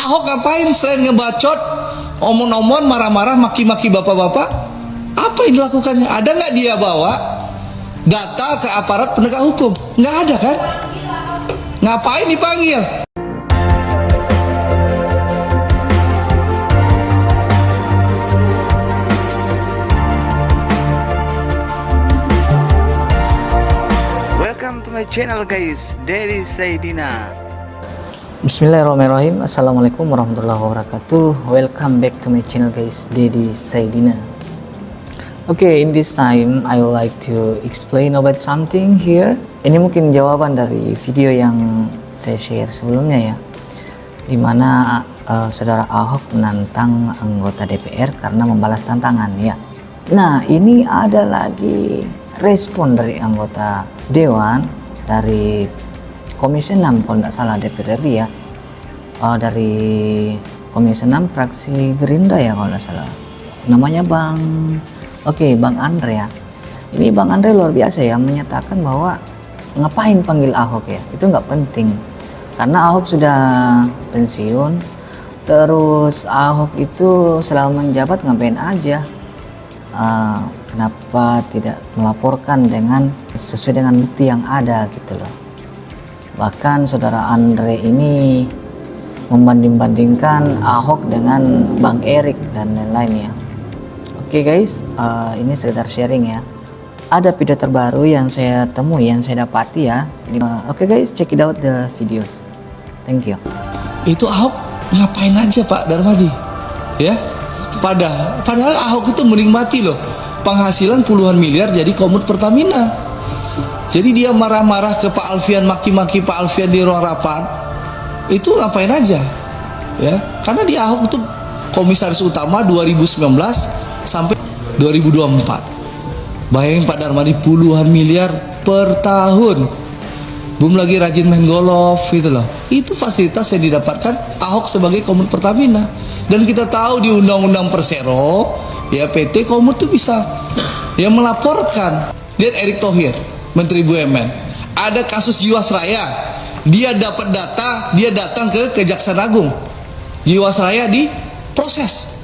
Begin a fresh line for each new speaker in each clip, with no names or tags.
Ahok ngapain selain ngebacot, omong-omong, marah-marah, maki-maki bapak-bapak? Apa yang dilakukannya? Ada nggak dia bawa data ke aparat penegak hukum? Nggak ada kan? Ngapain dipanggil?
Welcome to my channel guys, Dedi Saidina.
Bismillahirrahmanirrahim. Assalamualaikum warahmatullahi wabarakatuh. Welcome back to my channel guys, Dedi Saidina. Okay, in this time I would like to explain about something here. Ini mungkin jawaban dari video yang saya share sebelumnya ya, dimana saudara Ahok menantang anggota DPR karena membalas tantangan ya. Nah, ini ada lagi respon dari anggota Dewan dari Komisi 6 kalau tidak salah DPR RI ya, dari Komisi 6 fraksi Gerindra ya kalau tidak salah, namanya Bang Andre ya. Ini Bang Andre luar biasa ya, menyatakan bahwa ngapain panggil Ahok ya, itu nggak penting karena Ahok sudah pensiun. Terus Ahok itu selama menjabat ngapain aja, kenapa tidak melaporkan sesuai dengan bukti yang ada gitu loh. Bahkan saudara Andre ini membanding-bandingkan Ahok dengan Bang Erik dan lain-lain ya. Oke guys, ini sekedar sharing ya. Ada video terbaru yang saya temui, yang saya dapati ya. Oke guys, check it out the videos. Thank you.
Itu Ahok ngapain aja Pak Darmadi? Ya, padahal Ahok itu menikmati loh penghasilan puluhan miliar jadi komut Pertamina. Jadi dia marah-marah ke Pak Alfian, maki-maki Pak Alfian di ruang rapat. Itu ngapain aja? Ya, karena di Ahok itu komisaris utama 2019 sampai 2024. Bayangin Pak Darmadi, puluhan miliar per tahun. Belum lagi rajin main golf gitu loh. Itu fasilitas yang didapatkan Ahok sebagai komut Pertamina. Dan kita tahu di Undang-Undang Persero ya, PT Komut tuh bisa ya melaporkan. Lihat Erick Thohir, Menteri BUMN, ada kasus Jiwasraya, dia dapat data, dia datang ke Kejaksaan Agung, Jiwasraya diproses.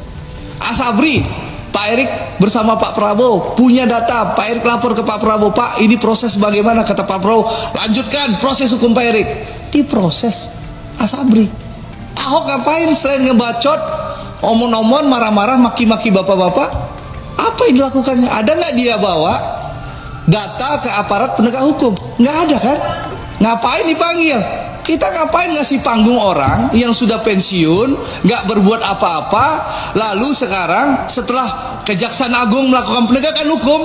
Asabri, Pak Erick bersama Pak Prabowo punya data, Pak Erick lapor ke Pak Prabowo, Pak ini proses bagaimana, kata Pak Prabowo, lanjutkan proses hukum Pak Erick, diproses Asabri. Ahok ngapain selain ngebacot, omong-omong, marah-marah, maki-maki bapak-bapak? Apa yang dilakukannya? Ada nggak dia bawa data ke aparat penegak hukum? Nggak ada kan? Ngapain dipanggil? Kita ngapain ngasih panggung orang yang sudah pensiun, nggak berbuat apa-apa, lalu sekarang setelah Kejaksaan Agung melakukan penegakan hukum,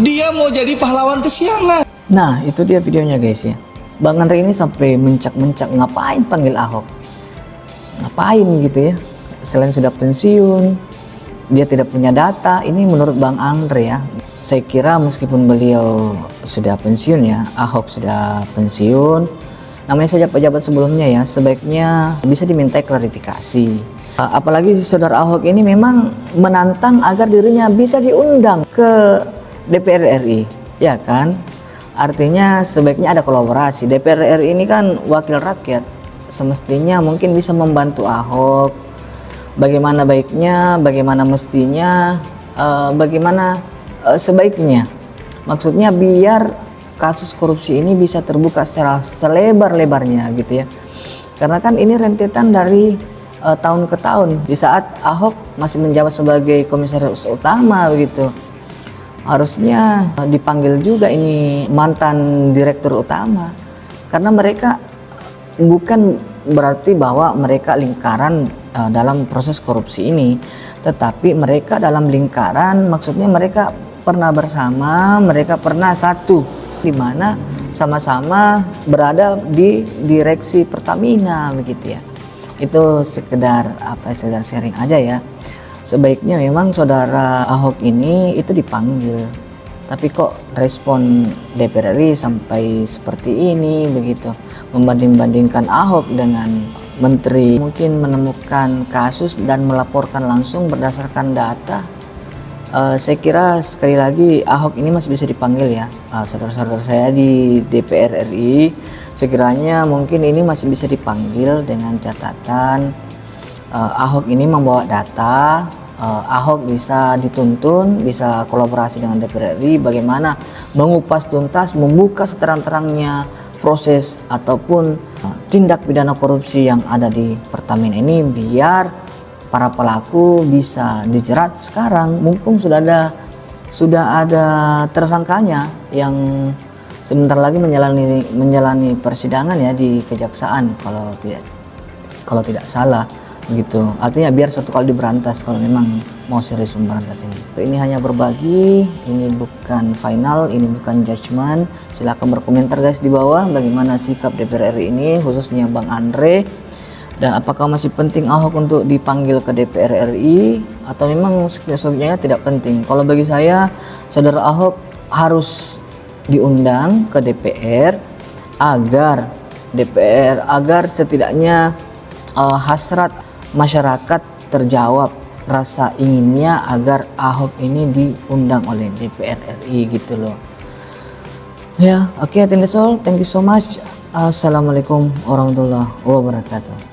dia mau jadi pahlawan kesiangan.
Nah, itu dia videonya guys ya. Bang Andre ini sampai mencak-mencak ngapain panggil Ahok, ngapain gitu ya, selain sudah pensiun dia tidak punya data. Ini menurut Bang Andre ya, saya kira meskipun beliau sudah pensiun ya, Ahok sudah pensiun, namanya saja pejabat sebelumnya ya, sebaiknya bisa diminta klarifikasi. Apalagi saudara Ahok ini memang menantang agar dirinya bisa diundang ke DPR RI ya kan, artinya sebaiknya ada kolaborasi. DPR RI ini kan wakil rakyat, semestinya mungkin bisa membantu Ahok bagaimana baiknya, bagaimana mestinya, bagaimana sebaiknya. Maksudnya biar kasus korupsi ini bisa terbuka secara selebar-lebarnya gitu ya. Karena kan ini rentetan dari tahun ke tahun. Di saat Ahok masih menjabat sebagai komisaris utama begitu, harusnya dipanggil juga ini mantan direktur utama. Karena mereka bukan berarti bahwa mereka lingkaran dalam proses korupsi ini, tetapi mereka dalam lingkaran, maksudnya mereka pernah bersama, mereka pernah satu, di mana sama-sama berada di direksi Pertamina begitu ya. Itu sekedar sekedar sharing aja ya. Sebaiknya memang saudara Ahok ini itu dipanggil, tapi kok respon DPR RI sampai seperti ini begitu, membanding-bandingkan Ahok dengan menteri, mungkin menemukan kasus dan melaporkan langsung berdasarkan data. Saya kira sekali lagi Ahok ini masih bisa dipanggil ya, saudara-saudara saya di DPR RI, sekiranya mungkin ini masih bisa dipanggil dengan catatan Ahok ini membawa data, Ahok bisa dituntun, bisa kolaborasi dengan DPR RI bagaimana mengupas tuntas, membuka seterang-terangnya proses ataupun tindak pidana korupsi yang ada di Pertamina ini, biar para pelaku bisa dijerat sekarang, mumpung sudah ada tersangkanya yang sebentar lagi menjalani persidangan ya di kejaksaan kalau tidak salah gitu. Artinya biar satu kali diberantas kalau memang mau serius memberantas ini. Ini hanya berbagi, ini bukan final, ini bukan judgement. Silahkan berkomentar guys di bawah bagaimana sikap DPR RI ini, khususnya Bang Andre, dan apakah masih penting Ahok untuk dipanggil ke DPR RI atau memang sebenarnya tidak penting. Kalau bagi saya, saudara Ahok harus diundang ke DPR agar setidaknya hasrat masyarakat terjawab, rasa inginnya agar Ahok ini diundang oleh DPR RI gitu loh. Ya, oke, I think that's all. Thank you so much. Assalamualaikum warahmatullahi wabarakatuh.